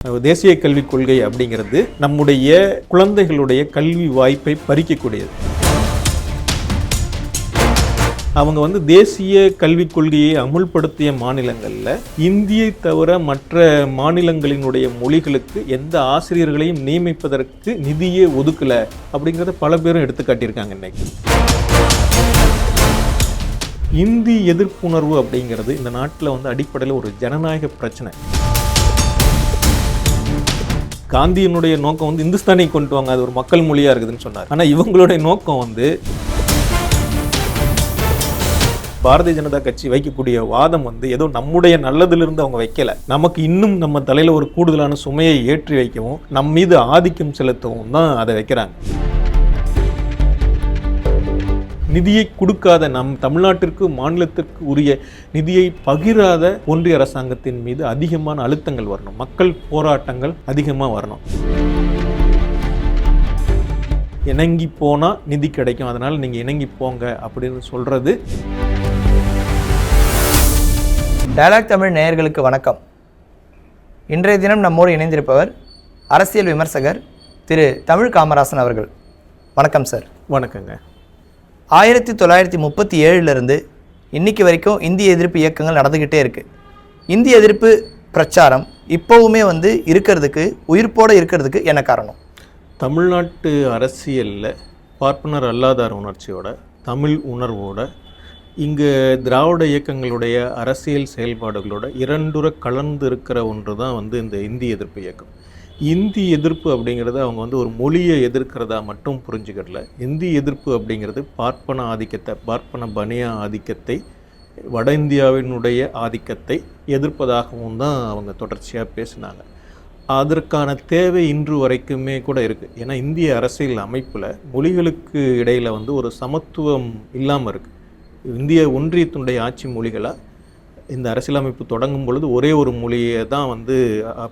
தேசிய கல்விக் கொள்கை அப்படிங்கிறது நம்முடைய குழந்தைகளுடைய கல்வி வாய்ப்பை பறிக்கக்கூடியது. அவங்க தேசிய கல்விக் கொள்கையை அமுல்படுத்திய மாநிலங்களில் இந்தியை தவிர மற்ற மாநிலங்களினுடைய மொழிகளுக்கு எந்த ஆசிரியர்களையும் நியமிப்பதற்கு நிதியே ஒதுக்கல அப்படிங்கிறத பல பேரும் எடுத்து காட்டியிருக்காங்க. இன்னைக்கு இந்தி எதிர்ப்புணர்வு அப்படிங்கிறது இந்த நாட்டில் அடிப்படையில் ஒரு ஜனநாயக பிரச்சனை. காந்தியினுடைய நோக்கம் இந்துஸ்தானி கொண்டு வாங்க, அது ஒரு மக்கள் மொழியா இருக்குதுன்னு சொன்னார். ஆனால் இவங்களுடைய நோக்கம் பாரதிய ஜனதா கட்சி வைக்கக்கூடிய வாதம் ஏதோ நம்முடைய நல்லதிலிருந்து அவங்க வைக்கல, நமக்கு இன்னும் நம்ம தலையில ஒரு கூடுதலான சுமையை ஏற்றி வைக்கவும் நம் மீது ஆதிக்கம் செலுத்தவும் தான் அதை வைக்கிறாங்க. நிதியை கொடுக்காத நம் தமிழ்நாட்டிற்கு மாநிலத்திற்கு உரிய நிதியை பகிராத ஒன்றிய அரசாங்கத்தின் மீது அதிகமான அழுத்தங்கள் வரணும், மக்கள் போராட்டங்கள் அதிகமாக வரணும். இணங்கி போனால் நிதி கிடைக்கும், அதனால் நீங்கள் இணங்கி போங்க அப்படின்னு சொல்கிறது. டயலாக் தமிழ் நேயர்களுக்கு வணக்கம். இன்றைய தினம் நம்மோடு இணைந்திருப்பவர் அரசியல் விமர்சகர் திரு தமிழ் காமராசன் அவர்கள். வணக்கம் சார். வணக்கங்க. 1937 இன்னைக்கு வரைக்கும் இந்திய எதிர்ப்பு இயக்கங்கள் நடந்துக்கிட்டே இருக்குது. இந்திய எதிர்ப்பு பிரச்சாரம் இப்போவுமே இருக்கிறதுக்கு, உயிர்ப்போடு இருக்கிறதுக்கு என்ன காரணம்? தமிழ்நாட்டு அரசியலில் பார்ப்பனர் அல்லாதார் உணர்ச்சியோட, தமிழ் உணர்வோட, இங்கே திராவிட இயக்கங்களுடைய அரசியல் செயல்பாடுகளோட இரண்டுற கலந்து இருக்கிற ஒன்று தான் இந்த இந்திய எதிர்ப்பு இயக்கம். இந்தி எதிர்ப்பு அப்படிங்கிறது அவங்க ஒரு மொழியை எதிர்க்கிறதா மட்டும் புரிஞ்சுக்கிடல. இந்தி எதிர்ப்பு அப்படிங்கிறது பார்ப்பன ஆதிக்கத்தை, பார்ப்பன பனியா ஆதிக்கத்தை, வட இந்தியாவினுடைய ஆதிக்கத்தை எதிர்ப்பதாகவும் தான் அவங்க தொடர்ச்சியாக பேசினாங்க. அதற்கான தேவை இன்று வரைக்குமே கூட இருக்குது. ஏன்னா இந்திய அரசியல் அமைப்பில் மொழிகளுக்கு இடையில் ஒரு சமத்துவம் இல்லாமல் இருக்குது. இந்திய ஒன்றியத்தினுடைய ஆட்சி மொழிகளாக இந்த அரசியலமைப்பு தொடங்கும் பொழுது ஒரே ஒரு மொழியை தான்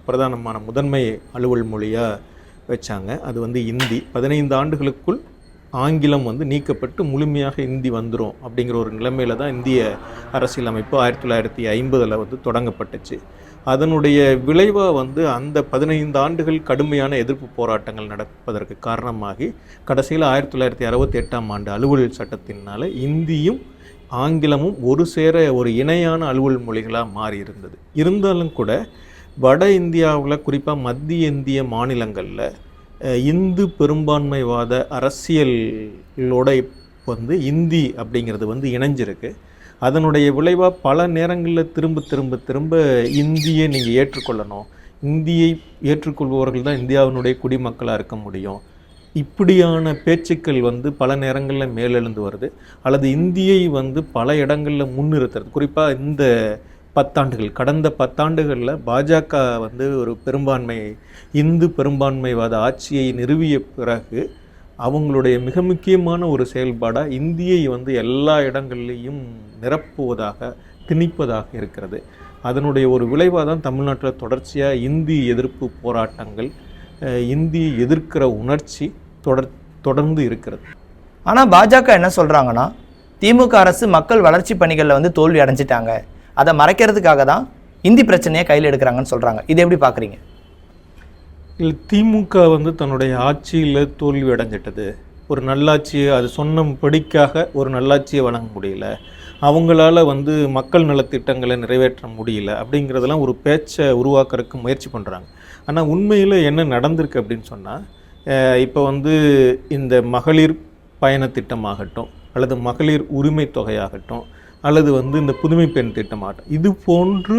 பிரதானமான முதன்மை அலுவல் மொழியாக வச்சாங்க. அது இந்தி. 15 ஆண்டுகளுக்குள் ஆங்கிலம் நீக்கப்பட்டு முழுமையாக இந்தி வந்துடும் அப்படிங்கிற ஒரு நிலைமையில தான் இந்திய அரசியலமைப்பு 1950 தொடங்கப்பட்டுச்சு. அதனுடைய விளைவாக அந்த 15 ஆண்டுகள் கடுமையான எதிர்ப்பு போராட்டங்கள் நடப்பதற்கு காரணமாகி கடைசியில் 1968ஆம் ஆண்டு அலுவல் சட்டத்தினால இந்தியும் ஆங்கிலமும் ஒரு சேர ஒரு இணையான அலுவல் மொழிகளாக மாறி இருந்தது. இருந்தாலும் கூட வட இந்தியாவில், குறிப்பாக மத்திய இந்திய மாநிலங்களில் இந்து பெரும்பான்மைவாத அரசியலோட இந்தி அப்படிங்கிறது இணைஞ்சிருக்கு. அதனுடைய விளைவாக பல நேரங்களில் திரும்ப இந்தியை நீங்கள் ஏற்றுக்கொள்ளணும், இந்தியை ஏற்றுக்கொள்பவர்கள் தான் இந்தியாவினுடைய குடிமக்களாக இருக்க முடியும், இப்படியான பேச்சுக்கள் பல நேரங்களில் மேலெழுந்து வருது. அல்லது இந்தியை பல இடங்களில் முன்னிறுத்துறது. குறிப்பாக இந்த 10 ஆண்டுகள், கடந்த 10 ஆண்டுகளில் பாஜக ஒரு பெரும்பான்மை இந்து பெரும்பான்மைவாத ஆட்சியை நிறுவிய பிறகு அவங்களுடைய மிக முக்கியமான ஒரு செயல்பாடாக இந்தியை எல்லா இடங்கள்லேயும் நிரப்புவதாக, திணிப்பதாக இருக்கிறது. அதனுடைய ஒரு விளைவாக தான் தமிழ்நாட்டில் தொடர்ச்சியாக இந்தி எதிர்ப்பு போராட்டங்கள், இந்தியை எதிர்க்கிற உணர்ச்சி தொடர்ந்து இருக்கிறது. ஆனால் பாஜக என்ன சொல்கிறாங்கன்னா, திமுக அரசு மக்கள் வளர்ச்சி பணிகளில் தோல்வி அடைஞ்சிட்டாங்க, அதை மறைக்கிறதுக்காக தான் இந்தி பிரச்சனையை கையில் எடுக்கிறாங்கன்னு சொல்கிறாங்க. இது எப்படி பார்க்குறீங்க? இல்லை, திமுக தன்னுடைய ஆட்சியில் தோல்வி அடைஞ்சிட்டது. ஒரு நல்லாட்சியை, அது சொன்னபடிக்காக ஒரு நல்லாட்சியை வழங்க முடியல, அவங்களால மக்கள் நலத்திட்டங்களை நிறைவேற்ற முடியல அப்படிங்கிறதெல்லாம் ஒரு பேச்சை உருவாக்குறதுக்கு முயற்சி பண்ணுறாங்க. ஆனால் உண்மையில் என்ன நடந்திருக்கு அப்படின்னு சொன்னால், இப்போ இந்த மகளிர் பயண திட்டமாகட்டும், அல்லது மகளிர் உரிமை தொகையாகட்டும், அல்லது இந்த புதுமை பெண் திட்டமாகட்டும், இது போன்று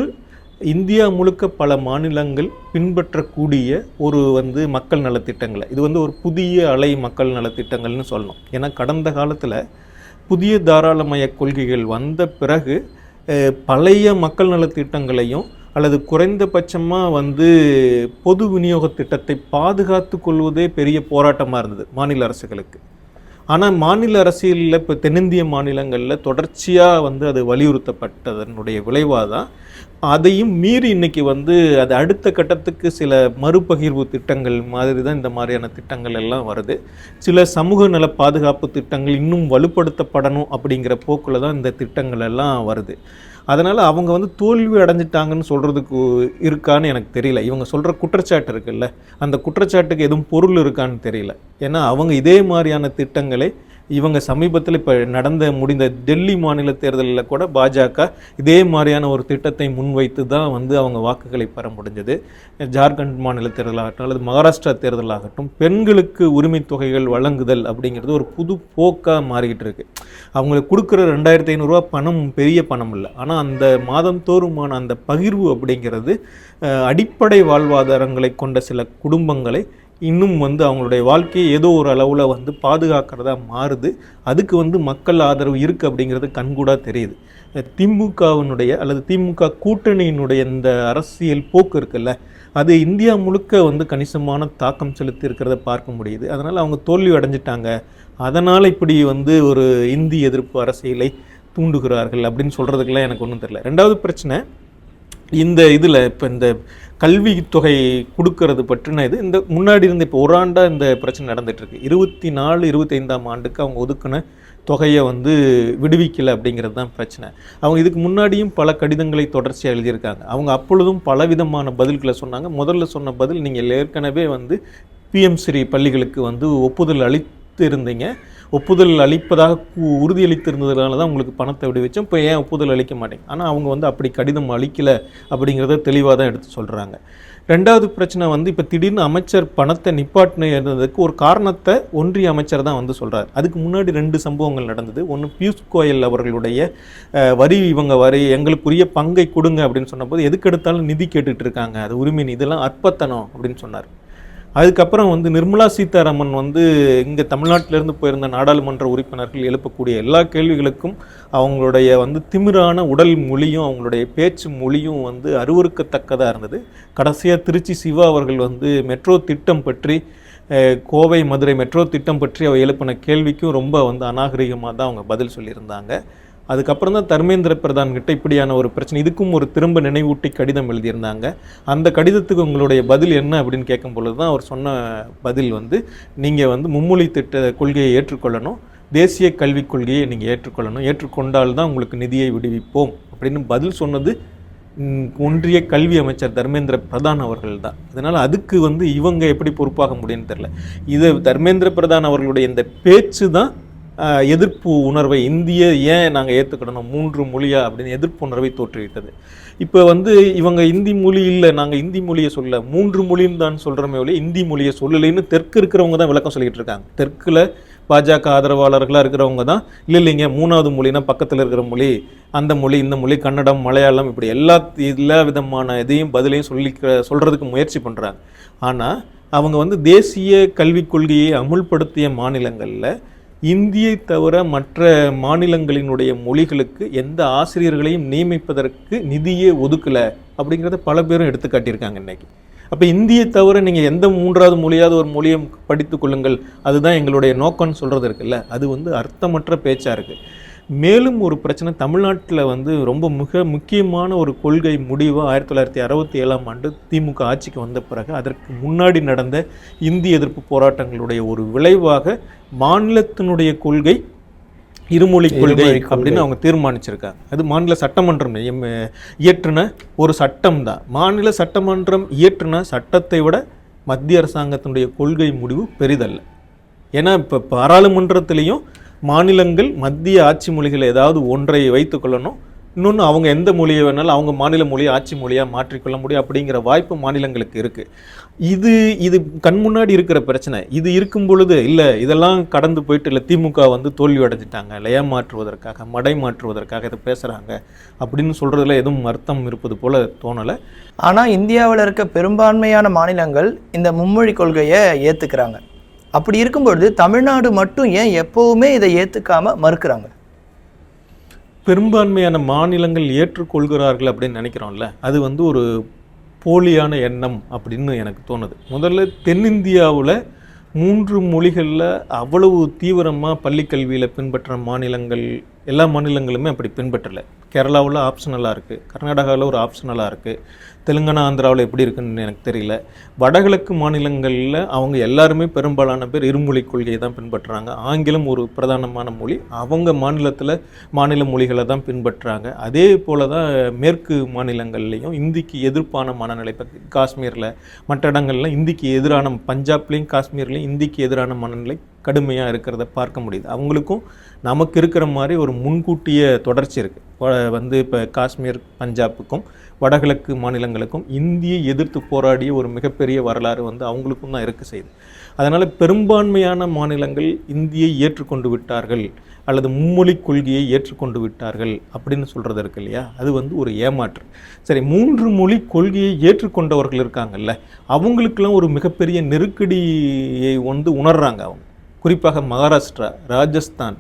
இந்தியா முழுக்க பல மாநிலங்கள் பின்பற்றக்கூடிய ஒரு மக்கள் நலத்திட்டங்களை, இது ஒரு புதிய அலை மக்கள் நலத்திட்டங்கள்னு சொல்லணும். ஏன்னா கடந்த காலத்தில் புதிய தாராளமய கொள்கைகள் வந்த பிறகு பழைய மக்கள் நலத்திட்டங்களையும் அல்லது குறைந்தபட்சமாக பொது விநியோக திட்டத்தை பாதுகாத்து கொள்வதே பெரிய போராட்டமாக இருந்தது மாநில அரசுகளுக்கு. ஆனால் மாநில அரசியலில் இப்போ தென்னிந்திய மாநிலங்களில் தொடர்ச்சியாக அது வலியுறுத்தப்பட்டதனுடைய விளைவாக தான் அதையும் மீறி இன்னைக்கு அது அடுத்த கட்டத்துக்கு சில மறுபகிர்வு திட்டங்கள் மாதிரி தான் இந்த மாதிரியான திட்டங்கள் எல்லாம் வருது. சில சமூக நல பாதுகாப்பு திட்டங்கள் இன்னும் வலுப்படுத்தப்படணும் அப்படிங்கிற போக்கில் தான் இந்த திட்டங்கள் எல்லாம் வருது. அதனால் அவங்க வந்து தோல்வி அடைஞ்சிட்டாங்கன்னு சொல்கிறதுக்கு இருக்கான்னு எனக்கு தெரியல. இவங்க சொல்கிற குற்றச்சாட்டு இருக்குல்ல, அந்த குற்றச்சாட்டுக்கு எதுவும் பொருள் இருக்கான்னு தெரியல. ஏன்னா அவங்க இதே மாதிரியான திட்டங்களை இவங்க சமீபத்தில் இப்போ முடிந்த டெல்லி மாநில தேர்தலில் கூட பாஜக இதே மாதிரியான ஒரு திட்டத்தை முன்வைத்து தான் வந்து அவங்க வாக்குகளை பெற முடிஞ்சது. ஜார்க்கண்ட் மாநில தேர்தலாகட்டும் அல்லது மகாராஷ்டிரா தேர்தலாகட்டும், பெண்களுக்கு உரிமை தொகைகள் வழங்குதல் அப்படிங்கிறது ஒரு புது போக்காக மாறிக்கிட்டு இருக்கு. அவங்களுக்கு கொடுக்குற 2500 ரூபா பணம் பெரிய பணம் இல்லை, ஆனால் அந்த மாதந்தோறுமான அந்த பகிர்வு அப்படிங்கிறது அடிப்படை வாழ்வாதாரங்களை கொண்ட சில குடும்பங்களை இன்னும் வந்து அவங்களுடைய வாழ்க்கையை ஏதோ ஒரு அளவில் வந்து பாதுகாக்கிறதா மாறுது. அதுக்கு வந்து மக்கள் ஆதரவு இருக்குது அப்படிங்கிறது கண்கூடாக தெரியுது. திமுகவினுடைய அல்லது திமுக கூட்டணியினுடைய இந்த அரசியல் போக்கு இருக்குல்ல, அது இந்தியா முழுக்க வந்து கணிசமான தாக்கம் செலுத்தி இருக்கிறத பார்க்க முடியுது. அதனால் அவங்க தோல்வி அடைஞ்சிட்டாங்க, அதனால் இப்படி வந்து ஒரு இந்தி எதிர்ப்பு அரசியலை தூண்டுகிறார்கள் அப்படின்னு சொல்கிறதுக்கெல்லாம் எனக்கு ஒன்றும் தெரியல. ரெண்டாவது பிரச்சனை, இந்த இதில் இப்போ இந்த கல்வி தொகை கொடுக்கறது பற்றின இது இந்த முன்னாடி இருந்து இப்போ ஒரு ஆண்டாக இந்த பிரச்சனை நடந்துகிட்ருக்கு. 24-25ஆம் ஆண்டுக்கு அவங்க ஒதுக்கின தொகையை வந்து விடுவிக்கலை அப்படிங்கிறது தான் பிரச்சனை. அவங்க இதுக்கு முன்னாடியும் பல கடிதங்களை தொடர்ச்சியாக எழுதியிருக்காங்க. அவங்க அப்பொழுதும் பலவிதமான பதில்களை சொன்னாங்க. முதல்ல சொன்ன பதில், நீங்கள் ஏற்கனவே வந்து பிஎம்ஸ்ரீ பள்ளிகளுக்கு வந்து ஒப்புதல் இருந்தீங்க, ஒப்புதல் அளிப்பதாக உறுதியளித்திருந்ததுனால தான் உங்களுக்கு பணத்தை விடுவிச்சோம், இப்போ ஏன் ஒப்புதல் அளிக்க மாட்டேங்க? ஆனால் அவங்க வந்து அப்படி கடிதம் அளிக்கலை அப்படிங்கிறத தெளிவாக தான் எடுத்து சொல்கிறாங்க. ரெண்டாவது பிரச்சனை வந்து இப்போ திடீர்னு அமைச்சர் பணத்தை நிப்பாட்டினதுக்கு ஒரு காரணத்தை ஒன்றிய அமைச்சர் தான் வந்து சொல்கிறார். அதுக்கு முன்னாடி 2 சம்பவங்கள் நடந்தது. ஒன்று, பியூஷ் கோயல் அவர்களுடைய வரி எங்களுக்குரிய பங்கை கொடுங்க அப்படின்னு சொன்னபோது எதுக்கு எடுத்தாலும் நிதி கேட்டுட்டு இருக்காங்க, அது உரிமை இதெல்லாம் அற்பத்தனம் அப்படின்னு சொன்னார். அதுக்கப்புறம் வந்து நிர்மலா சீதாராமன் வந்து இங்கே தமிழ்நாட்டிலேருந்து போயிருந்த நாடாளுமன்ற உறுப்பினர்கள் எழுப்பக்கூடிய எல்லா கேள்விகளுக்கும் அவங்களுடைய வந்து திமிரான உடல் மொழியும் அவங்களுடைய பேச்சு மொழியும் வந்து அருவருக்கத்தக்கதாக இருந்தது. கடைசியாக திருச்சி சிவா அவர்கள் வந்து மெட்ரோ திட்டம் பற்றி, கோவை மதுரை மெட்ரோ திட்டம் பற்றி அவர் எழுப்பின கேள்விக்கும் ரொம்ப வந்து அநாகரிகமாக தான் அவங்க பதில் சொல்லியிருந்தாங்க. அதுக்கப்புறம் தான் தர்மேந்திர பிரதான் கிட்ட இப்படியான ஒரு பிரச்சனை, இதுக்கும் ஒரு திரும்ப நினைவூட்டி கடிதம் எழுதியிருந்தாங்க. அந்த கடிதத்துக்கு உங்களுடைய பதில் என்ன அப்படின்னு கேட்கும் பொழுது தான் அவர் சொன்ன பதில் வந்து, நீங்கள் வந்து மும்மொழி திட்ட கொள்கையை ஏற்றுக்கொள்ளணும், தேசிய கல்விக் கொள்கையை நீங்கள் ஏற்றுக்கொள்ளணும், ஏற்றுக்கொண்டால்தான் உங்களுக்கு நிதியை விடுவிப்போம் அப்படின்னு பதில் சொன்னது ஒன்றிய கல்வி அமைச்சர் தர்மேந்திர பிரதான் அவர்கள் தான். அதனால் அதுக்கு வந்து இவங்க எப்படி பொறுப்பாக முடியும்னு தெரில. இது தர்மேந்திர பிரதான் அவர்களுடைய இந்த பேச்சு தான் எதிர்ப்பு உணர்வை, இந்திய ஏன் நாங்கள் ஏற்றுக்கிடணும் 3 மொழியா அப்படின்னு எதிர்ப்பு உணர்வை தோற்றுவித்தது. இப்போ வந்து இவங்க இந்தி மொழி இல்லை, நாங்கள் இந்தி மொழியை சொல்ல 3 மொழின்னு தான் சொல்கிறோமே ஒழிய இந்தி மொழியை சொல்லலைன்னு தெற்கு இருக்கிறவங்க தான் விளக்கம் சொல்லிக்கிட்டு இருக்காங்க. தெற்கில் பாஜக ஆதரவாளர்களாக இருக்கிறவங்க தான் இல்லைங்க 3வது மொழினா பக்கத்தில் இருக்கிற மொழி, அந்த மொழி இந்த மொழி, கன்னடம் மலையாளம், இப்படி எல்லா விதமான இதையும் பதிலையும் சொல்கிறதுக்கு முயற்சி பண்ணுறாங்க. ஆனால் அவங்க வந்து தேசிய கல்விக் கொள்கையை அமுல்படுத்திய மாநிலங்களில் இந்தியை தவிர மற்ற மாநிலங்களினுடைய மொழிகளுக்கு எந்த ஆசிரியர்களையும் நியமிப்பதற்கு நிதியே ஒதுக்கலை அப்படிங்கிறத பல பேரும் எடுத்து காட்டியிருக்காங்க இன்னைக்கு. அப்போ இந்தியை தவிர நீங்கள் எந்த 3வது மொழியாவது ஒரு மொழியை படித்து கொள்ளுங்கள், அதுதான் எங்களுடைய நோக்கம்னு சொல்கிறது இருக்குல்ல, அது வந்து அர்த்தமற்ற பேச்சாக இருக்குது. மேலும் ஒரு பிரச்சனை, தமிழ்நாட்டில் வந்து ரொம்ப மிக முக்கியமான ஒரு கொள்கை முடிவு 1967ஆம் ஆண்டு திமுக ஆட்சிக்கு வந்த பிறகு அதற்கு முன்னாடி நடந்த இந்தி எதிர்ப்பு போராட்டங்களுடைய ஒரு விளைவாக மாநிலத்தினுடைய கொள்கை இருமொழி கொள்கை அப்படின்னு அவங்க தீர்மானிச்சிருக்காங்க. அது மாநில சட்டமன்றம் இயற்றின ஒரு சட்டம் தான். மாநில சட்டமன்றம் இயற்றின சட்டத்தை விட மத்திய அரசாங்கத்தினுடைய கொள்கை முடிவு பெரிதல்ல. ஏன்னா இப்போ பாராளுமன்றத்திலையும் மாநிலங்கள் மத்திய ஆட்சி மொழிகள் ஏதாவது ஒன்றை வைத்துக்கொள்ளணும், இன்னொன்று அவங்க எந்த மொழியை வேணாலும் அவங்க மாநில மொழியை ஆட்சி மொழியாக மாற்றிக்கொள்ள முடியும் அப்படிங்கிற வாய்ப்பு மாநிலங்களுக்கு இருக்குது. இது கண் முன்னாடி இருக்கிற பிரச்சனை. இது இருக்கும் பொழுது இல்லை இதெல்லாம் கடந்து போயிட்டு இல்லை திமுக வந்து தோல்வி அடைஞ்சிட்டாங்க, இல்லை ஏமாற்றுவதற்காக மடை மாற்றுவதற்காக இதை பேசுகிறாங்க அப்படின்னு சொல்கிறதுல எதுவும் அர்த்தம் இருப்பது போல் தோணலை. ஆனால் இந்தியாவில் இருக்க பெரும்பான்மையான மாநிலங்கள் இந்த மும்மொழி கொள்கையை ஏற்றுக்கிறாங்க. அப்படி இருக்கும்பொழுது தமிழ்நாடு மட்டும் ஏன் எப்போவுமே இதை ஏற்றுக்காம மறுக்கிறாங்க? பெரும்பான்மையான மாநிலங்கள் ஏற்றுக்கொள்கிறார்கள் அப்படின்னு நினைக்கிறோம்ல, அது வந்து ஒரு போலியான எண்ணம் அப்படின்னு எனக்கு தோணுது. முதல்ல தென்னிந்தியாவில் 3 மொழிகளில் அவ்வளவு தீவிரமாக பள்ளிக்கல்வியில் பின்பற்ற மாநிலங்கள் எல்லா மாநிலங்களுமே அப்படி பின்பற்றலை. கேரளாவில் ஆப்ஷனலாக இருக்குது, கர்நாடகாவில் ஒரு ஆப்ஷனலாக இருக்குது, தெலுங்கானா ஆந்திராவில் எப்படி இருக்குன்னு எனக்கு தெரியல. வடகிழக்கு மாநிலங்களில் அவங்க எல்லாருமே பெரும்பாலான பேர் இருமொழி கொள்கையை தான் பின்பற்றுறாங்க. ஆங்கிலம் ஒரு பிரதானமான மொழி, அவங்க மாநில மொழிகளை தான் பின்பற்றுறாங்க. அதே போல தான் மேற்கு மாநிலங்கள்லேயும் இந்திக்கு எதிர்ப்பான மனநிலை, இப்போ காஷ்மீரில் மற்ற இடங்கள்லாம் இந்திக்கு எதிரான, பஞ்சாப்லேயும் காஷ்மீர்லேயும் இந்திக்கு எதிரான மனநிலை கடுமையாக இருக்கிறத பார்க்க முடியுது. அவங்களுக்கும் நமக்கு இருக்கிற மாதிரி ஒரு முன்கூட்டிய தொடர்ச்சி இருக்குது. இப்போ காஷ்மீர் பஞ்சாப்புக்கும் வடகிழக்கு மாநிலங்களுக்கும் இந்தியை எதிர்த்து போராடிய ஒரு மிகப்பெரிய வரலாறு அவங்களுக்கும் தான் இருக்க செய்யுது. அதனால் பெரும்பான்மையான மாநிலங்கள் இந்தியை ஏற்றுக்கொண்டு விட்டார்கள் அல்லது மும்மொழி கொள்கையை ஏற்றுக்கொண்டு விட்டார்கள் அப்படின்னு சொல்கிறது இருக்கு இல்லையா, அது ஒரு ஏமாற்று. சரி, 3 மொழி கொள்கையை ஏற்றுக்கொண்டவர்கள் இருக்காங்கல்ல, அவங்களுக்கெல்லாம் ஒரு மிகப்பெரிய நெருக்கடியை உணர்றாங்க. அவங்க குறிப்பாக மகாராஷ்டிரா, ராஜஸ்தான்,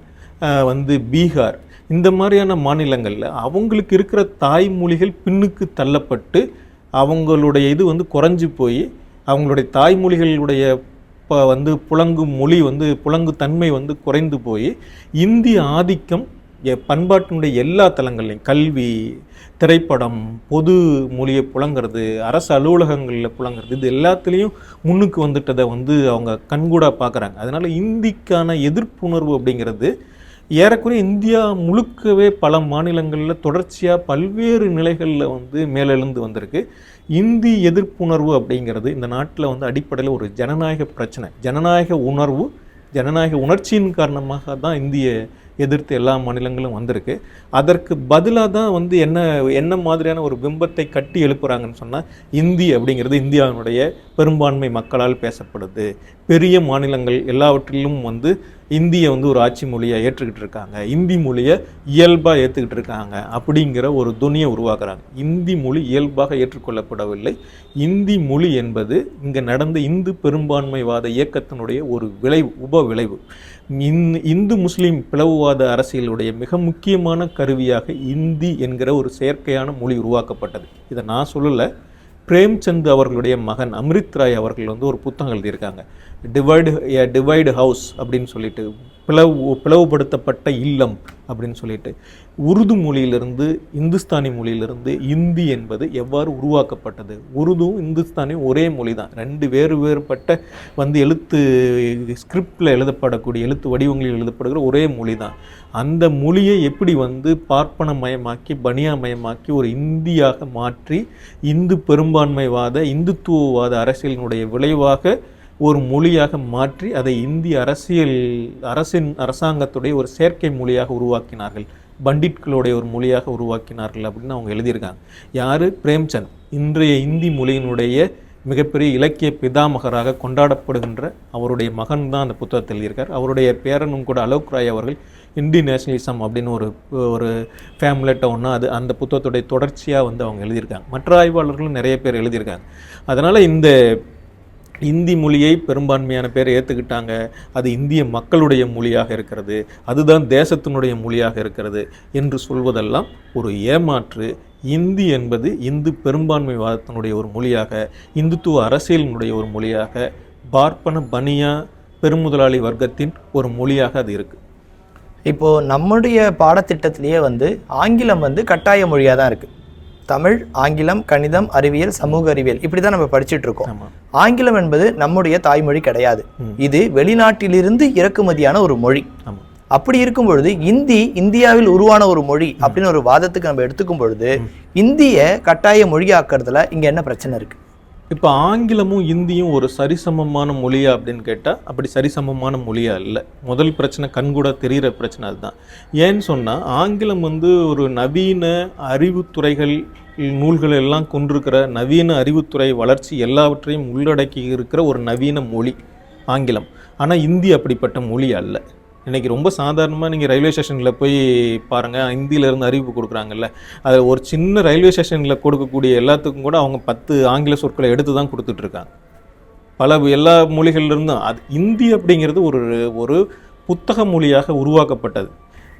பீகார், இந்த மாதிரியான மாநிலங்களில் அவங்களுக்கு இருக்கிற தாய்மொழிகள் பின்னுக்கு தள்ளப்பட்டு அவங்களுடைய இது குறைஞ்சி போய் அவங்களுடைய தாய்மொழிகளுடைய புழங்கு மொழி புழங்கு தன்மை குறைந்து போய் இந்திய ஆதிக்கம் பண்பாட்டினுடைய எல்லா தளங்கள்லையும், கல்வி, திரைப்படம், பொது மொழியை புழங்கிறது, அரசு அலுவலகங்களில் புழங்கிறது, இது எல்லாத்துலேயும் முன்னுக்கு வந்துட்டதை அவங்க கண்கூடாக பார்க்குறாங்க. அதனால் இந்திக்கான எதிர்ப்புணர்வு அப்படிங்கிறது ஏறக்குறைய இந்தியா முழுக்கவே பல மாநிலங்களில் தொடர்ச்சியாக பல்வேறு நிலைகளில் மேலெழுந்து வந்திருக்கு. இந்தி எதிர்ப்புணர்வு அப்படிங்கிறது இந்த நாட்டில் அடிப்படையில் ஒரு ஜனநாயக பிரச்சனை, ஜனநாயக உணர்ச்சியின் காரணமாக தான் இந்திய எதிர்த்து எல்லா மாநிலங்களும் வந்திருக்கு. அதற்கு பதிலாக தான் என்ன மாதிரியான ஒரு பிம்பத்தை கட்டி எழுப்புறாங்கன்னு சொன்னால், இந்தி அப்படிங்கிறது இந்தியாவினுடைய பெரும்பான்மை மக்களால் பேசப்படுது, பெரிய மாநிலங்கள் எல்லாவற்றிலும் இந்தியை ஒரு ஆட்சி மொழியாக ஏற்றுக்கிட்டு இருக்காங்க, இந்தி மொழியை இயல்பாக ஏற்றுக்கிட்டு இருக்காங்க அப்படிங்கிற ஒரு துணியை உருவாக்குறாங்க. இந்தி மொழி இயல்பாக ஏற்றுக்கொள்ளப்படவில்லை. இந்தி மொழி என்பது இங்கே நடந்த இந்து பெரும்பான்மைவாத இயக்கத்தினுடைய ஒரு உப விளைவு. இந்து முஸ்லீம் பிளவுவாத அரசியலுடைய மிக முக்கியமான கருவியாக இந்தி என்கிற ஒரு செயற்கையான மொழி உருவாக்கப்பட்டது. இதை நான் சொல்லலை, பிரேம்சந்த் அவர்களுடைய மகன் அமிர்த் ராய் அவர்கள் ஒரு புத்தகம் எழுதியிருக்காங்க, டிவைடு ஹவுஸ் அப்படின்னு சொல்லிட்டு, பிளவுபடுத்தப்பட்ட இல்லம் அப்படின்னு சொல்லிட்டு. உருது மொழியிலிருந்து, இந்துஸ்தானி மொழியிலிருந்து இந்தி என்பது எவ்வாறு உருவாக்கப்பட்டது? உருதும் இந்துஸ்தானியும் ஒரே மொழி தான், 2 வேறுபட்ட எழுத்து ஸ்கிரிப்டில் எழுதப்படக்கூடிய எழுத்து வடிவங்களில் எழுதப்படுகிற ஒரே மொழி தான். அந்த மொழியை எப்படி பார்ப்பனமயமாக்கி பனியாமயமாக்கி ஒரு இந்தியாக மாற்றி இந்து பெரும்பான்மைவாத இந்துத்துவவாத அரசியலினுடைய விளைவாக ஒரு மொழியாக மாற்றி அதை இந்திய அரசாங்கத்துடைய ஒரு செயற்கை மொழியாக உருவாக்கினார்கள், பண்டிட்களுடைய ஒரு மொழியாக உருவாக்கினார்கள் அப்படின்னு அவங்க எழுதியிருக்காங்க. யார்? பிரேம்சந்த். இன்றைய இந்தி மொழியினுடைய மிகப்பெரிய இலக்கிய பிதாமகராக கொண்டாடப்படுகின்ற அவருடைய மகன் தான் அந்த புத்தகத்தில் எழுதியிருக்கார். அவருடைய பேரனும் கூட அலோக் ராய் அவர்கள் இந்தியன் நேஷனலிசம் அப்படின்னு ஒரு ஃபேம்லெட்டை அந்த புத்தகத்துடைய தொடர்ச்சியாக அவங்க எழுதியிருக்காங்க. மற்ற ஆய்வாளர்களும் நிறைய பேர் எழுதியிருக்காங்க. அதனால் இந்த இந்தி மொழியை பெரும்பான்மையான பேர் ஏற்றுக்கிட்டாங்க, அது இந்திய மக்களுடைய மொழியாக இருக்கிறது, அதுதான் தேசத்தினுடைய மொழியாக இருக்கிறது என்று சொல்வதெல்லாம் ஒரு ஏமாற்று. இந்தி என்பது இந்து பெரும்பான்மைவாதத்தினுடைய ஒரு மொழியாக, இந்துத்துவ அரசியலினுடைய ஒரு மொழியாக, பார்ப்பன பனியா பெருமுதலாளி வர்க்கத்தின் ஒரு மொழியாக அது இருக்குது. இப்போது நம்முடைய பாடத்திட்டத்திலேயே ஆங்கிலம் கட்டாய மொழியாக தான் இருக்குது. தமிழ், ஆங்கிலம், கணிதம், அறிவியல், சமூக அறிவியல் இப்படி தான் நம்ம படிச்சுட்டு இருக்கோம். ஆங்கிலம் என்பது நம்முடைய தாய்மொழி கிடையாது, இது வெளிநாட்டிலிருந்து இறக்குமதியான ஒரு மொழி. அப்படி இருக்கும் பொழுது இந்தியாவில் உருவான ஒரு மொழி அப்படின்னு ஒரு வாதத்துக்கு நம்ம எடுத்துக்கும் பொழுது இந்திய கட்டாய மொழியாக்குறதுல இங்க என்ன பிரச்சனை இருக்கு? இப்போ ஆங்கிலமும் இந்தியும் ஒரு சரிசமமான மொழியா அப்படின்னு கேட்டால் அப்படி சரிசமமான மொழியா இல்லை. முதல் பிரச்சனை, கண்கூட தெரிகிற பிரச்சனை அதுதான். ஏன்னு சொன்னால், ஆங்கிலம் ஒரு நவீன அறிவுத்துறைகள், நூல்கள் எல்லாம் கொண்டிருக்கிற நவீன அறிவுத்துறை வளர்ச்சி எல்லாவற்றையும் உள்ளடக்கி இருக்கிற ஒரு நவீன மொழி ஆங்கிலம். ஆனால் இந்தி அப்படிப்பட்ட மொழி அல்ல. இன்றைக்கி ரொம்ப சாதாரணமாக நீங்கள் ரயில்வே ஸ்டேஷனில் போய் பாருங்கள், ஹிந்தியிலேருந்து அறிவிப்பு கொடுக்குறாங்கல்ல, அதில் ஒரு சின்ன ரயில்வே ஸ்டேஷனில் கொடுக்கக்கூடிய எல்லாத்துக்கும் கூட அவங்க 10 ஆங்கில சொற்களை எடுத்து தான் கொடுத்துட்ருக்காங்க. எல்லா மொழிகள்லேருந்தும் அது இந்தி அப்படிங்கிறது ஒரு புத்தக மொழியாக உருவாக்கப்பட்டது.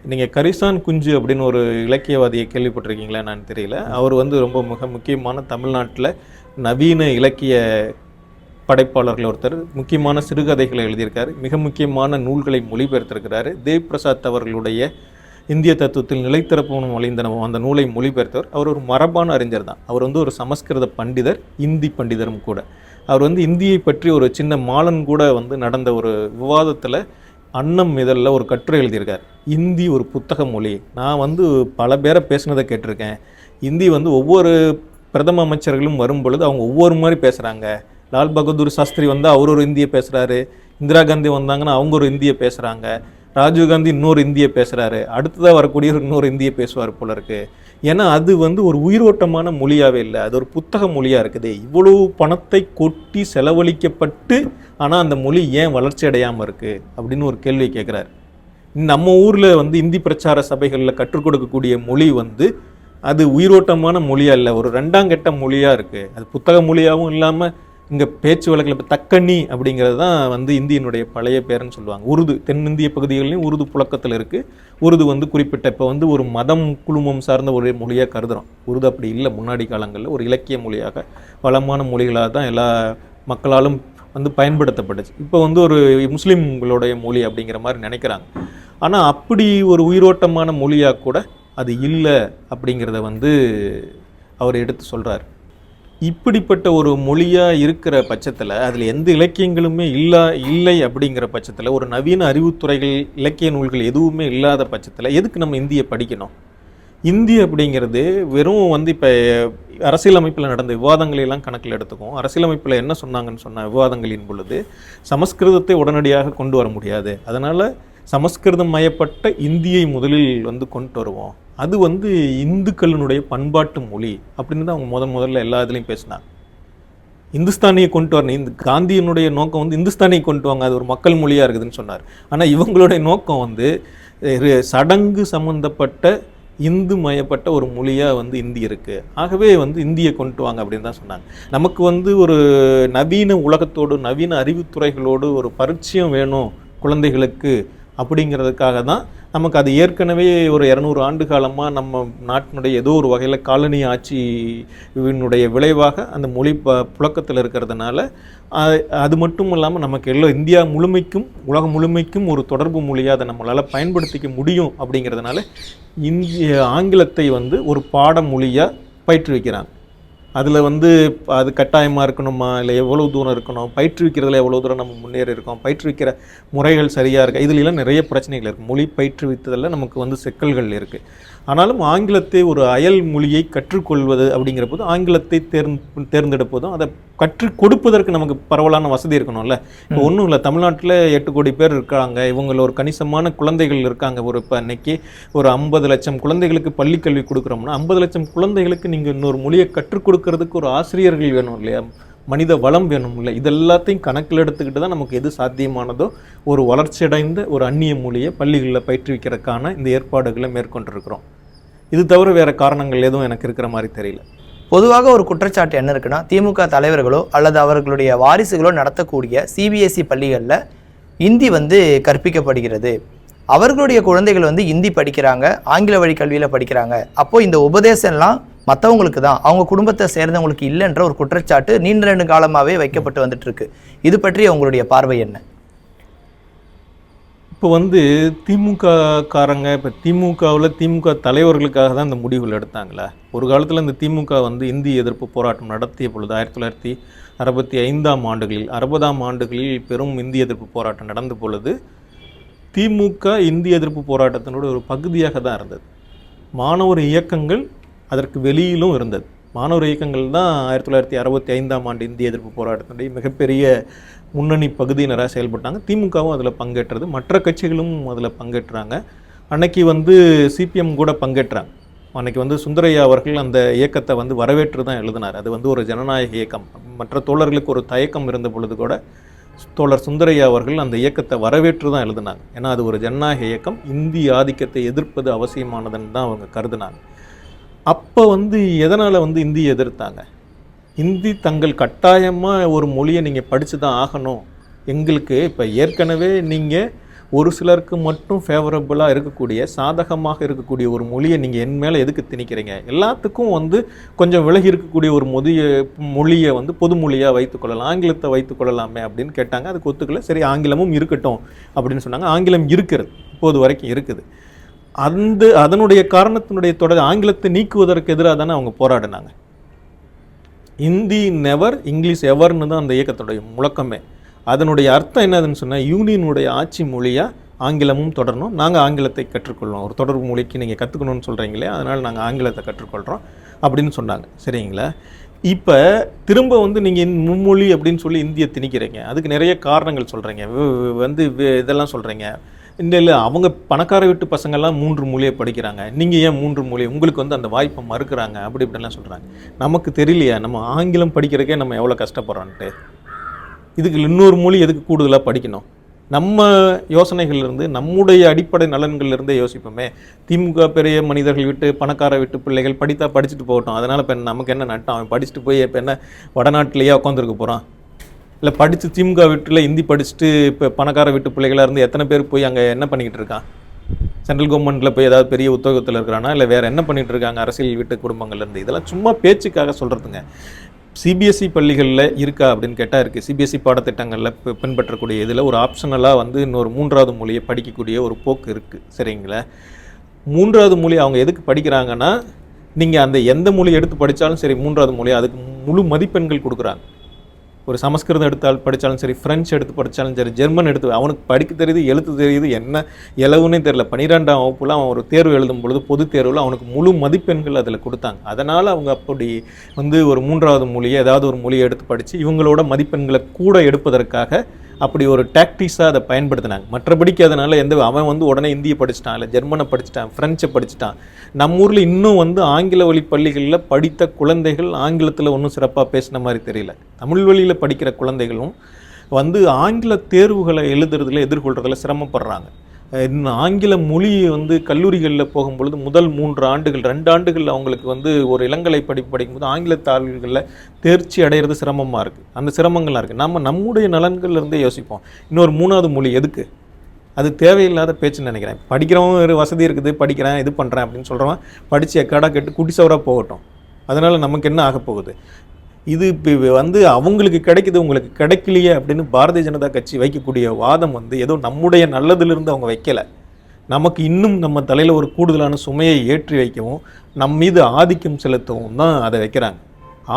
நீங்கள் கரிசான் குஞ்சு அப்படின்னு ஒரு இலக்கியவாதியை கேள்விப்பட்டிருக்கீங்களா நான் தெரியல. அவர் ரொம்ப மிக முக்கியமான தமிழ்நாட்டில் நவீன இலக்கிய படைப்பாளர்கள் ஒருத்தர். முக்கியமான சிறுகதைகளை எழுதியிருக்காரு, மிக முக்கியமான நூல்களை மொழிபெயர்த்திருக்கிறாரு. தேவ் பிரசாத் அவர்களுடைய இந்திய தத்துவத்தில் நிலைத்திறப்பவனும் வழிந்தனவும் அந்த நூலை மொழிபெயர்த்தவர். அவர் ஒரு மரபான அறிஞர் தான். அவர் வந்து ஒரு சமஸ்கிருத பண்டிதர், இந்தி பண்டிதரும் கூட. அவர் வந்து இந்தியை பற்றி ஒரு சின்ன மாலன் கூட வந்து நடந்த ஒரு விவாதத்தில் அன்னம் இதழில் ஒரு கட்டுரை எழுதியிருக்கார். இந்தி ஒரு புத்தக மொழி. நான் வந்து பல பேரை பேசுனதை கேட்டிருக்கேன். இந்தி வந்து ஒவ்வொரு பிரதம அமைச்சர்களும் வரும் பொழுது அவங்க ஒவ்வொரு மாதிரி பேசுகிறாங்க. லால் பகதூர் சாஸ்திரி வந்தால் அவர் ஒரு இந்தியை பேசுகிறாரு, இந்திரா காந்தி வந்தாங்கன்னா அவங்க ஒரு இந்தியை பேசுகிறாங்க, ராஜீவ்காந்தி இன்னொரு இந்தியை பேசுகிறாரு, அடுத்ததாக வரக்கூடியவர் இன்னொரு இந்தியை பேசுவார் போல இருக்குது. ஏன்னா அது வந்து ஒரு உயிரோட்டமான மொழியாகவே இல்லை, அது ஒரு புத்தக மொழியாக இருக்குது. இவ்வளவு பணத்தை கொட்டி செலவழிக்கப்பட்டு ஆனால் அந்த மொழி ஏன் வளர்ச்சி அடையாமல் இருக்குது அப்படின்னு ஒரு கேள்வி கேட்குறாரு. நம்ம ஊரில் வந்து இந்தி பிரச்சார சபைகளில் கற்றுக் கொடுக்கக்கூடிய மொழி வந்து அது உயிரோட்டமான மொழியாக இல்லை, ஒரு ரெண்டாங்கெட்ட மொழியாக இருக்குது. அது புத்தக மொழியாகவும் இல்லாமல் இங்கே பேச்சு வழக்கில் இப்போ தக்கண்ணி அப்படிங்கிறது தான் வந்து இந்தியனுடைய பழைய பேருன்னு சொல்லுவாங்க. உருது தென்னிந்திய பகுதிகளிலும் உருது புழக்கத்தில் இருக்குது. உருது வந்து குறிப்பிட்ட இப்போ வந்து ஒரு மதம் குழுமம் சார்ந்த ஒரு மொழியாக கருதுகிறோம். உருது அப்படி இல்லை. முன்னாடி காலங்களில் ஒரு இலக்கிய மொழியாக வளமான மொழிகளாக தான் எல்லா மக்களாலும் வந்து பயன்படுத்தப்பட்டுச்சு. இப்போ வந்து ஒரு முஸ்லீம்களுடைய மொழி அப்படிங்கிற மாதிரி நினைக்கிறாங்க. ஆனால் அப்படி ஒரு உயிரோட்டமான மொழியாக கூட அது இல்லை அப்படிங்கிறத வந்து அவர் எடுத்து சொல்கிறார். இப்படிப்பட்ட ஒரு மொழியாக இருக்கிற பட்சத்தில் அதில் எந்த இலக்கியங்களுமே இல்லை அப்படிங்கிற பட்சத்தில், ஒரு நவீன அறிவுத்துறைகள் இலக்கிய நூல்கள் எதுவுமே இல்லாத பட்சத்தில் எதுக்கு நம்ம இந்தியை படிக்கணும்? இந்தி அப்படிங்கிறது வெறும் வந்து இப்போ அரசியலமைப்பில் நடந்த விவாதங்களெல்லாம் கணக்கில் எடுத்துக்கும். அரசியலமைப்பில் என்ன சொன்னாங்கன்னு சொன்ன விவாதங்களின் பொழுது சமஸ்கிருதத்தை உடனடியாக கொண்டு வர முடியாது, அதனால் சமஸ்கிருதம் மயப்பட்ட இந்தியை முதலில் வந்து கொண்டு வருவோம், அது வந்து இந்துக்களினுடைய பண்பாட்டு மொழி அப்படின்னு தான் அவங்க முதல்ல எல்லா இதுலேயும் பேசினாங்க. இந்துஸ்தானியை கொண்டு வரணும், இந்த காந்தியினுடைய நோக்கம் வந்து இந்துஸ்தானியை கொண்டு வாங்க, அது ஒரு மக்கள் மொழியாக இருக்குதுன்னு சொன்னார். ஆனால் இவங்களுடைய நோக்கம் வந்து சடங்கு சம்மந்தப்பட்ட இந்து மயப்பட்ட ஒரு மொழியாக வந்து இந்தி இருக்குது, ஆகவே வந்து இந்தியை கொண்டு வாங்க அப்படின்னு தான் சொன்னாங்க. நமக்கு வந்து ஒரு நவீன உலகத்தோடு நவீன அறிவுத்துறைகளோடு ஒரு பரிச்சயம் வேணும் குழந்தைகளுக்கு அப்படிங்கிறதுக்காக தான் நமக்கு அது ஏற்கனவே ஒரு 200 ஆண்டு காலமாக நம்ம நாட்டினுடைய ஏதோ ஒரு வகையில் காலனி ஆட்சியினுடைய விளைவாக அந்த மொழி புழக்கத்தில் இருக்கிறதுனால அது மட்டும் இல்லாமல் நமக்கு எல்லாம் இந்தியா முழுமைக்கும் உலகம் முழுமைக்கும் ஒரு தொடர்பு மொழியாக அதை நம்மளால் பயன்படுத்திக்க முடியும் அப்படிங்கிறதுனால ஆங்கிலத்தை வந்து ஒரு பாடமொழியாக பயிற்றுவிக்கிறாங்க. அதில் வந்து அது கட்டாயமாக இருக்கணுமா, இல்லை எவ்வளோ தூரம் இருக்கணும், பயிற்றுவிக்கிறதுல எவ்வளோ தூரம் நம்ம முன்னேறி இருக்கோம், பயிற்றுவிக்கிற முறைகள் சரியாக இருக்குது, இதுலாம் நிறைய பிரச்சனைகள் இருக்குது. மொழி பயிற்றுவித்ததில் நமக்கு வந்து சிக்கல்கள் இருக்குது. ஆனாலும் ஆங்கிலத்தை ஒரு அயல் மொழியை கற்றுக்கொள்வது அப்படிங்கிற போது ஆங்கிலத்தை தேர்ந்தெடுப்பதும் அதை கற்றுக் கொடுப்பதற்கு நமக்கு பரவலான வசதி இருக்கணும்ல. இப்போ ஒன்றும் இல்லை, தமிழ்நாட்டில் 8 கோடி பேர் இருக்காங்க, இவங்கள ஒரு கணிசமான குழந்தைகள் இருக்காங்க. ஒரு இப்போ அன்னைக்கு ஒரு 50 லட்சம் குழந்தைகளுக்கு பள்ளிக்கல்வி கொடுக்குறோம்னா 50 லட்சம் குழந்தைகளுக்கு நீங்கள் இன்னொரு மொழியை கற்றுக் கொடுக்கறதுக்கு ஒரு ஆசிரியர்கள் வேணும் இல்லையா, மனித வளம் வேணும் இல்லை. இதெல்லாத்தையும் கணக்கில் எடுத்துக்கிட்டு தான் நமக்கு எது சாத்தியமானதோ ஒரு வளர்ச்சியடைந்த ஒரு அந்நிய மொழியை பள்ளிகளில் பயிற்றுவிக்கிறதுக்கான இந்த ஏற்பாடுகளை மேற்கொண்டிருக்கிறோம். இது தவிர வேறு காரணங்கள் எதுவும் எனக்கு இருக்கிற மாதிரி தெரியல. பொதுவாக ஒரு குற்றச்சாட்டு என்ன இருக்குன்னா, திமுக தலைவர்களோ அல்லது அவர்களுடைய வாரிசுகளோ நடத்தக்கூடிய சிபிஎஸ்இ பள்ளிகளில் இந்தி வந்து கற்பிக்கப்படுகிறது, அவர்களுடைய குழந்தைகள் வந்து இந்தி படிக்கிறாங்க, ஆங்கில வழி கல்வியில் படிக்கிறாங்க, அப்போது இந்த உபதேசம்லாம் மற்றவங்களுக்கு தான், அவங்க குடும்பத்தை சேர்ந்தவங்களுக்கு இல்லைன்ற ஒரு குற்றச்சாட்டு நீண்ட காலமாகவே வைக்கப்பட்டு வந்துட்டு இருக்கு. இது பற்றி உங்களுடைய பார்வை என்ன? இப்போ வந்து திமுக காரங்க, இப்போ திமுக தலைவர்களுக்காக தான் இந்த முடிவுகள் எடுத்தாங்களா? ஒரு காலத்தில் இந்த திமுக வந்து இந்தி எதிர்ப்பு போராட்டம் நடத்திய பொழுது 1965ஆம் ஆண்டுகளில் 60ஆம் ஆண்டுகளில் பெரும் இந்தி எதிர்ப்பு போராட்டம் நடந்த பொழுது திமுக இந்தி எதிர்ப்பு போராட்டத்தினுடைய ஒரு பகுதியாக தான் இருந்தது. மாணவர் இயக்கங்கள் அதற்கு வெளியிலும் இருந்தது. மாணவர் இயக்கங்கள் தான் 1965ஆம் ஆண்டு இந்திய எதிர்ப்பு போராட்டத்தினுடைய மிகப்பெரிய முன்னணி பகுதியினராக செயல்பட்டாங்க. திமுகவும் அதில் பங்கேற்றது, மற்ற கட்சிகளும் அதில் பங்கேற்றாங்க. அன்னைக்கு வந்து சிபிஎம் கூட பங்கேற்றாங்க. அன்னைக்கு வந்து சுந்தரையா அவர்கள் அந்த இயக்கத்தை வந்து வரவேற்று தான் எழுதினார். அது வந்து ஒரு ஜனநாயக இயக்கம். மற்ற தோழர்களுக்கு ஒரு தயக்கம் இருந்த பொழுது கூட தோழர் சுந்தரையா அவர்கள் அந்த இயக்கத்தை வரவேற்று தான் எழுதினாங்க. ஏன்னா அது ஒரு ஜனநாயக இயக்கம், இந்தி ஆதிக்கத்தை எதிர்ப்பது அவசியமானதுன்னு தான் அவங்க கருதினாங்க. அப்போ வந்து எதனால் வந்து இந்தியை எதிர்த்தாங்க? இந்தி தங்கள் கட்டாயமாக ஒரு மொழியை நீங்கள் படித்து தான் ஆகணும். எங்களுக்கு இப்போ ஏற்கனவே நீங்கள் ஒரு சிலருக்கு மட்டும் ஃபேவரபுளாக இருக்கக்கூடிய, சாதகமாக இருக்கக்கூடிய ஒரு மொழியை நீங்கள் என் மேலே எதுக்கு திணிக்கிறீங்க? எல்லாத்துக்கும் வந்து கொஞ்சம் விலகி இருக்கக்கூடிய ஒரு மொழியை வந்து பொது மொழியாக வைத்துக்கொள்ளலாம், ஆங்கிலத்தை வைத்துக்கொள்ளலாமே அப்படின்னு கேட்டாங்க. அதுக்கு ஒத்துக்கல. சரி, ஆங்கிலமும் இருக்கட்டும் அப்படின்னு சொன்னாங்க. ஆங்கிலம் இருக்கிறது, இப்போது வரைக்கும் இருக்குது. அதனுடைய காரணத்தினுடைய தொடர் ஆங்கிலத்தை நீக்குவதற்கு எதிராக தானே அவங்க போராடினாங்க. இந்தி நெவர், இங்கிலீஷ் எவர்னு தான் அந்த இயக்கத்துடைய முழக்கமே. அதனுடைய அர்த்தம் என்னதுன்னு சொன்னால், யூனியனுடைய ஆட்சி மொழியாக ஆங்கிலமும் தொடரணும், நாங்கள் ஆங்கிலத்தை கற்றுக்கொள்வோம், ஒரு தொடர்பு மொழிக்கு நீங்கள் கற்றுக்கணும்னு சொல்கிறீங்களே, அதனால் நாங்கள் ஆங்கிலத்தை கற்றுக்கொள்கிறோம் அப்படின்னு சொன்னாங்க. சரிங்களா? இப்போ திரும்ப வந்து நீங்கள் மும்மொழி அப்படின்னு சொல்லி இந்தியை திணிக்கிறீங்க. அதுக்கு நிறைய காரணங்கள் சொல்கிறீங்க, இதெல்லாம் சொல்கிறீங்க. இல்லை அவங்க பணக்கார வீட்டு பசங்கள்லாம் 3 மொழியை படிக்கிறாங்க, நீங்கள் ஏன் 3 மொழி, உங்களுக்கு வந்து அந்த வாய்ப்பை மறுக்கிறாங்க அப்படி இப்படிலாம் சொல்கிறாங்க. நமக்கு தெரியலையா நம்ம ஆங்கிலம் படிக்கிறக்கே நம்ம எவ்வளோ கஷ்டப்படுறோன்ட்டு? இதுக்கு இன்னொரு மொழி எதுக்கு கூடுதலாக படிக்கணும்? நம்ம யோசனைகள்லேருந்து, நம்முடைய அடிப்படை நலன்கள்லேருந்தே யோசிப்போமே. திமுக பெரிய மனிதர்கள் விட்டு பணக்கார விட்டு பிள்ளைகள் படிச்சுட்டு போகட்டும், அதனால் இப்போ நமக்கு என்ன நட்டம்? அவன் படிச்சுட்டு போய் இப்போ என்ன வடநாட்டிலேயே உட்காந்துருக்க போகிறான்? இல்லை படித்து திமுக வீட்டில் ஹிந்தி படிச்சுட்டு இப்போ பணக்கார வீட்டு பிள்ளைகளாக இருந்து எத்தனை பேர் போய் அங்கே என்ன பண்ணிக்கிட்டு இருக்கான்? சென்ட்ரல் கவர்மெண்ட்டில் போய் ஏதாவது பெரிய உத்தியோகத்தில் இருக்கிறானா, இல்லை வேறு என்ன பண்ணிகிட்டு இருக்காங்க அரசியல் வீட்டு குடும்பங்கள்லேருந்து? இதெல்லாம் சும்மா பேச்சுக்காக சொல்கிறதுங்க. சிபிஎஸ்சி பள்ளிகளில் இருக்கா அப்படின்னு கேட்டால் இருக்குது. சிபிஎஸ்சி பாடத்திட்டங்களில் பின்பற்றக்கூடிய இதில் ஒரு ஆப்ஷனலாக வந்து இன்னொரு 3வது மொழியை படிக்கக்கூடிய ஒரு போக்கு இருக்குது. சரிங்களா? 3வது மொழி அவங்க எதுக்கு படிக்கிறாங்கன்னா, நீங்கள் அந்த எந்த மொழி எடுத்து படித்தாலும் சரி, 3வது மொழி அதுக்கு முழு மதிப்பெண்கள் கொடுக்குறாங்க. ஒரு சமஸ்கிருதம் எடுத்தால் படித்தாலும் சரி, ஃப்ரெஞ்சு எடுத்து படித்தாலும் சரி, ஜெர்மன் எடுத்து, அவனுக்கு படிக்க தெரியுது, எழுத்து தெரியுது, என்ன இலவுன்னே தெரியல. 12ஆம் வகுப்புல அவன் ஒரு தேர்வு எழுதும் பொழுது பொது தேர்வில் அவனுக்கு முழு மதிப்பெண்கள் அதில் கொடுத்தாங்க. அதனால் அவங்க அப்படி வந்து ஒரு 3வது மொழியை ஏதாவது ஒரு மொழியை எடுத்து படித்து இவங்களோட மதிப்பெண்களை கூட எடுப்பதற்காக அப்படி ஒரு டாக்டிக்ஸாக அதை பயன்படுத்தினாங்க. மற்றபடிக்கு அதனால் அவன் வந்து உடனே இந்தியை படிச்சுட்டான், இல்லை ஜெர்மனை படிச்சுட்டான், ஃப்ரெஞ்சை படிச்சுட்டான். நம்ம ஊரில் இன்னும் வந்து ஆங்கில வழி பள்ளிகளில் படித்த குழந்தைகள் ஆங்கிலத்தில் ஒன்றும் சிறப்பாக பேசின மாதிரி தெரியல. தமிழ் வழியில் படிக்கிற குழந்தைகளும் வந்து ஆங்கில தேர்வுகளை எழுதுறதுல எதிர்கொள்கிறதுல சிரமப்படுறாங்க. ஆங்கில மொழி வந்து கல்லூரிகளில் போகும்பொழுது முதல் 3 ஆண்டுகள் 2 ஆண்டுகள் அவங்களுக்கு வந்து ஒரு இளங்கலை படிக்கும்போது ஆங்கில தாள்களில் தேர்ச்சி அடைகிறது சிரமமாக இருக்குது. அந்த சிரமங்கள்லாம் இருக்குது. நம்முடைய நலன்கள்லேருந்தே யோசிப்போம். இன்னொரு 3வது மொழி எதுக்கு? அது தேவையில்லாத பேச்சுன்னு நினைக்கிறேன். படிக்கிறவங்க ஒரு வசதி இருக்குது, படிக்கிறேன், இது பண்ணுறேன் அப்படின்னு சொல்கிறவன் படித்து எக்காடாக கேட்டு குட்டிசவராக போகட்டும். அதனால் நமக்கு என்ன ஆக போகுது? இது இப்போ வந்து அவங்களுக்கு கிடைக்குது, உங்களுக்கு கிடைக்கலையே அப்படின்னு பாரதிய ஜனதா கட்சி வைக்கக்கூடிய வாதம் வந்து ஏதோ நம்முடைய நல்லதிலிருந்து அவங்க வைக்கலை. நமக்கு இன்னும் நம்ம தலையில் ஒரு கூடுதலான சுமையை ஏற்றி வைக்கவும் நம் மீது ஆதிக்கம் செலுத்தவும் தான் அதை வைக்கிறாங்க.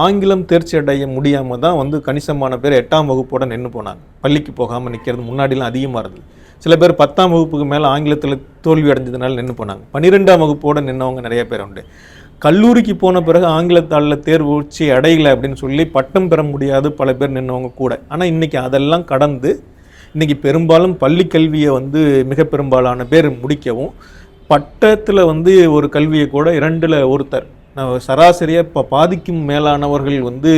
ஆங்கிலம் தேர்ச்சி அடைய முடியாமல் தான் வந்து கணிசமான பேர் 8ஆம் வகுப்போடு நின்று போனாங்க. பள்ளிக்கு போகாமல் நிற்கிறது முன்னாடிலாம் அதிகமாக இருந்தது. சில பேர் 10ஆம் வகுப்புக்கு மேலே ஆங்கிலத்தில் தோல்வி அடைஞ்சதுனால நின்று போனாங்க. 12ஆம் வகுப்போடு நின்றவங்க நிறைய பேர் உண்டு. கல்லூரிக்கு போன பிறகு ஆங்கிலத்தாளில் தேர்வுச்சி அடையலை அப்படின்னு சொல்லி பட்டம் பெற முடியாது பல பேர் நின்றவங்க கூட. ஆனால் இன்றைக்கி அதெல்லாம் கடந்து இன்றைக்கி பெரும்பாலும் பள்ளி கல்வியை வந்து மிக பெரும்பாலான பேர் முடிக்கவும், பட்டத்தில் வந்து ஒரு கல்வியை கூட 2ல் ஒருத்தர், சராசரியாக இப்போ பாதிக்கும் மேலானவர்கள் வந்து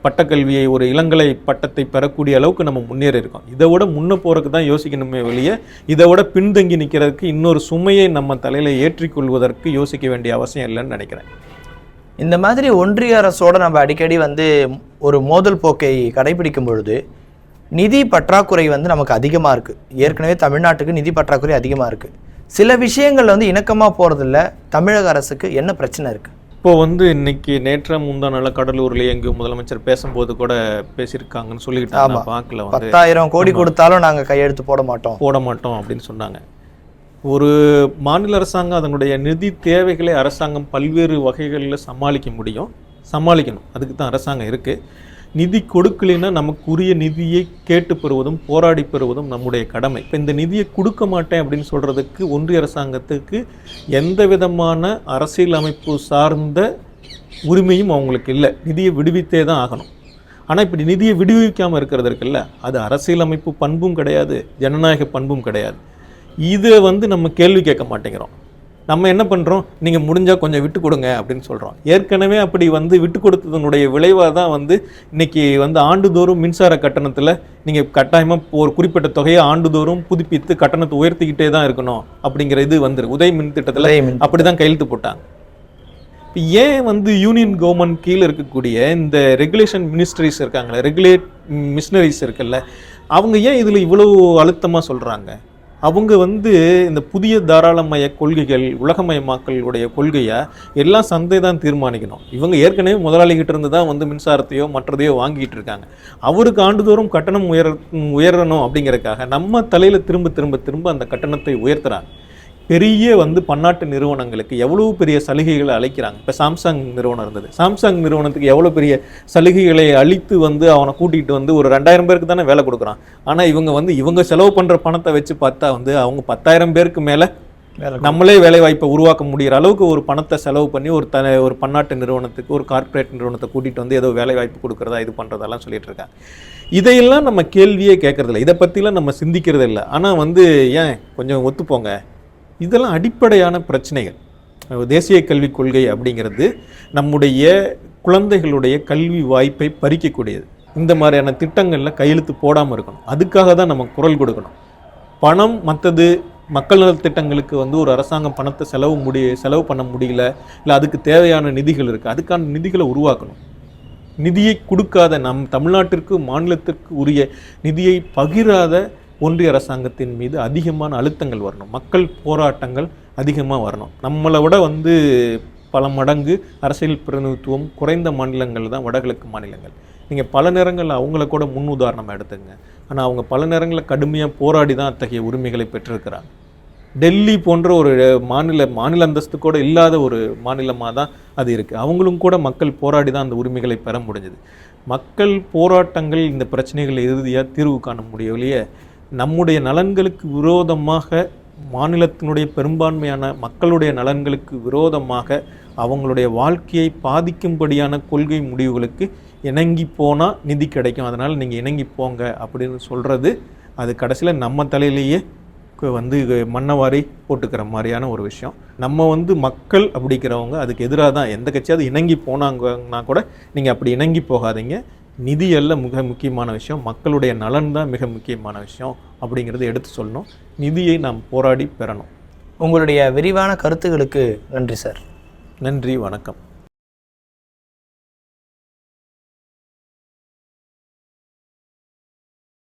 பட்டக்கல்வியை ஒரு இளங்கலை பட்டத்தை பெறக்கூடிய அளவுக்கு நம்ம முன்னேறி இருக்கோம். இதை விட முன்ன போகிறதுக்கு தான் யோசிக்கணுமே வெளியே, இதை விட பின்தங்கி நிற்கிறதுக்கு இன்னொரு சுமையை நம்ம தலையில் ஏற்றிக்கொள்வதற்கு யோசிக்க வேண்டிய அவசியம் இல்லைன்னு நினைக்கிறேன். இந்த மாதிரி ஒன்றிய அரசோட நம்ம அடிக்கடி வந்து ஒரு மோதல் போக்கை கடைபிடிக்கும் பொழுது நிதி பற்றாக்குறை வந்து நமக்கு அதிகமாக இருக்குது. ஏற்கனவே தமிழ்நாட்டுக்கு நிதி பற்றாக்குறை அதிகமாக இருக்குது. சில விஷயங்கள் வந்து இணக்கமாக போகிறதில்ல. தமிழக அரசுக்கு என்ன பிரச்சனை இருக்குது? இப்போ வந்து இன்னைக்கு முந்தா நாள் கடலூர்லேயே எங்கேயும் முதலமைச்சர் பேசும்போது கூட பேசியிருக்காங்கன்னு சொல்லிக்கிட்டாங்க. பார்க்கல, 10,000 கோடி கொடுத்தாலும் நாங்கள் கையெழுத்து போட மாட்டோம் அப்படின்னு சொன்னாங்க. ஒரு மாநில அரசாங்கம் அதனுடைய நிதி தேவைகளை அரசாங்கம் பல்வேறு வகைகளில் சமாளிக்கணும். அதுக்கு தான் அரசாங்கம் இருக்குது. நிதி கொடுக்கலைன்னா நமக்குரிய நிதியை கேட்டு பெறுவதும் போராடி பெறுவதும் நம்முடைய கடமை. இப்போ இந்த நிதியை கொடுக்க மாட்டேன் அப்படின்னு சொல்கிறதுக்கு ஒன்றிய அரசாங்கத்துக்கு எந்த விதமான அரசியல் அமைப்பு சார்ந்த உரிமையும் அவங்களுக்கு இல்லை. நிதியை விடுவித்தே தான் ஆகணும். ஆனால் இப்படி நிதியை விடுவிக்காமல் இருக்கிறது இருக்குல்ல, அது அரசியல் அமைப்பு பண்பும் கிடையாது, ஜனநாயக பண்பும் கிடையாது. இதை வந்து நம்ம கேள்வி கேட்க மாட்டேங்கிறோம். நம்ம என்ன பண்ணுறோம், நீங்கள் முடிஞ்சால் கொஞ்சம் விட்டு கொடுங்க அப்படின்னு சொல்கிறோம். ஏற்கனவே அப்படி வந்து விட்டு கொடுத்ததனுடைய விளைவாக தான் வந்து இன்றைக்கி வந்து ஆண்டுதோறும் மின்சார கட்டணத்தில் நீங்கள் கட்டாயமாக ஒரு குறிப்பிட்ட தொகையை ஆண்டுதோறும் புதுப்பித்து கட்டணத்தை உயர்த்திக்கிட்டே தான் இருக்கணும் அப்படிங்கிற இது வந்துரு. உதய மின் திட்டத்தில் அப்படி தான் கையெழுத்து போட்டாங்க. இப்போ ஏன் வந்து யூனியன் கவர்மெண்ட் கீழே இருக்கக்கூடிய இந்த ரெகுலேஷன் மினிஸ்ட்ரிஸ் இருக்காங்களே, ரெகுலேட் மிஷினரிஸ் இருக்குல்ல, அவங்க ஏன் இதில் இவ்வளோ அழுத்தமாக சொல்கிறாங்க? அவங்க வந்து இந்த புதிய தாராளமய கொள்கைகள், உலகமயமாக்கலுடைய கொள்கையை எல்லாம் சந்தை தான் தீர்மானிக்கணும். இவங்க ஏற்கனவே முதலாளிகிட்ட இருந்து தான் வந்து மின்சாரத்தையோ மற்றதையோ வாங்கிட்டு இருக்காங்க. அவருக்கு ஆண்டுதோறும் கட்டணம் உயரணும் அப்படிங்கிறதுக்காக நம்ம தலையில் திரும்ப திரும்ப திரும்ப அந்த கட்டணத்தை உயர்த்துறாங்க. பெரிய வந்து பன்னாட்டு நிறுவனங்களுக்கு எவ்வளோ பெரிய சலுகைகளை அளிக்கிறாங்க. இப்போ சாம்சங் நிறுவனம் இருந்தது, சாம்சங் நிறுவனத்துக்கு எவ்வளோ பெரிய சலுகைகளை அளித்து வந்து அவனை கூட்டிகிட்டு வந்து ஒரு 2000 பேருக்கு தானே வேலை கொடுக்குறான். ஆனால் இவங்க செலவு பண்ணுற பணத்தை வச்சு பார்த்தா வந்து அவங்க 10,000 பேருக்கு மேலே நம்மளே வேலை வாய்ப்பை உருவாக்க முடிகிற அளவுக்கு ஒரு பணத்தை செலவு பண்ணி ஒரு பன்னாட்டு நிறுவனத்துக்கு, ஒரு கார்ப்பரேட் நிறுவனத்தை கூட்டிகிட்டு வந்து ஏதோ வேலை வாய்ப்பு கொடுக்குறதா இது பண்ணுறதெல்லாம் சொல்லிட்டு இருக்காங்க. இதையெல்லாம் நம்ம கேள்வியே கேட்கறதில்ல, இதை பற்றிலாம் நம்ம சிந்திக்கிறது இல்லை. ஆனால் வந்து ஏன் கொஞ்சம் ஒத்துப்போங்க, இதெல்லாம் அடிப்படையான பிரச்சனைகள். தேசிய கல்விக் கொள்கை அப்படிங்கிறது நம்முடைய குழந்தைகளுடைய கல்வி வாய்ப்பை பறிக்கக்கூடியது. இந்த மாதிரியான திட்டங்களில் கையெழுத்து போடாமல் இருக்கணும். அதுக்காக தான் நம்ம குரல் கொடுக்கணும். பணம் மற்றது மக்கள் நல திட்டங்களுக்கு வந்து ஒரு அரசாங்கம் பணத்தை செலவு பண்ண முடியல, இல்லை அதுக்கு தேவையான நிதிகள் இருக்குது, அதுக்கான நிதிகளை உருவாக்கணும். நிதியை கொடுக்காத தமிழ்நாட்டிற்கு மாநிலத்திற்கு உரிய நிதியை பகிராத ஒன்றிய அரசாங்கத்தின் மீது அதிகமான அழுத்தங்கள் வரணும். மக்கள் போராட்டங்கள் அதிகமாக வரணும். நம்மளை விட வந்து பல மடங்கு அரசியல் பிரதிநிதித்துவம் குறைந்த மாநிலங்கள் தான் வடகிழக்கு மாநிலங்கள். நீங்கள் பல நேரங்களில் அவங்கள கூட முன் உதாரணமாக எடுத்துங்க. ஆனால் அவங்க பல நேரங்களில் கடுமையாக போராடி தான் அத்தகைய உரிமைகளை பெற்றிருக்கிறாங்க. டெல்லி போன்ற ஒரு மாநில அந்தஸ்து கூட இல்லாத ஒரு மாநிலமாக தான் அது இருக்குது. அவங்களும் கூட மக்கள் போராடி தான் அந்த உரிமைகளை பெற முடிஞ்சது. மக்கள் போராட்டங்கள் இந்த பிரச்சனைகளை இறுதியாக தீர்வு காண முடியவில்லையே. நம்முடைய நலன்களுக்கு விரோதமாக, மாநிலத்தினுடைய பெரும்பான்மையான மக்களுடைய நலன்களுக்கு விரோதமாக அவங்களுடைய வாழ்க்கையை பாதிக்கும்படியான கொள்கை முடிவுகளுக்கு இணங்கி போனால் நிதி கிடைக்கும், அதனால் நீங்கள் இணங்கி போங்க அப்படின்னு சொல்கிறது அது கடைசியில் நம்ம தலையிலேயே வந்து மண்ணவாரி போட்டுக்கிற மாதிரியான ஒரு விஷயம். நம்ம வந்து மக்கள் அப்படிங்கிறவங்க அதுக்கு எதிராக தான். எந்த கட்சியாவது இணங்கி போனாங்கன்னா கூட நீங்கள் அப்படி இணங்கி போகாதீங்க. நிதி எல்லாம் மிக முக்கியமான விஷயம், மக்களுடைய நலன் தான் மிக முக்கியமான விஷயம் அப்படிங்கிறத எடுத்து சொல்லணும். நிதியை நாம் போராடி பெறணும். உங்களுடைய விரிவான கருத்துக்களுக்கு நன்றி சார். நன்றி, வணக்கம்.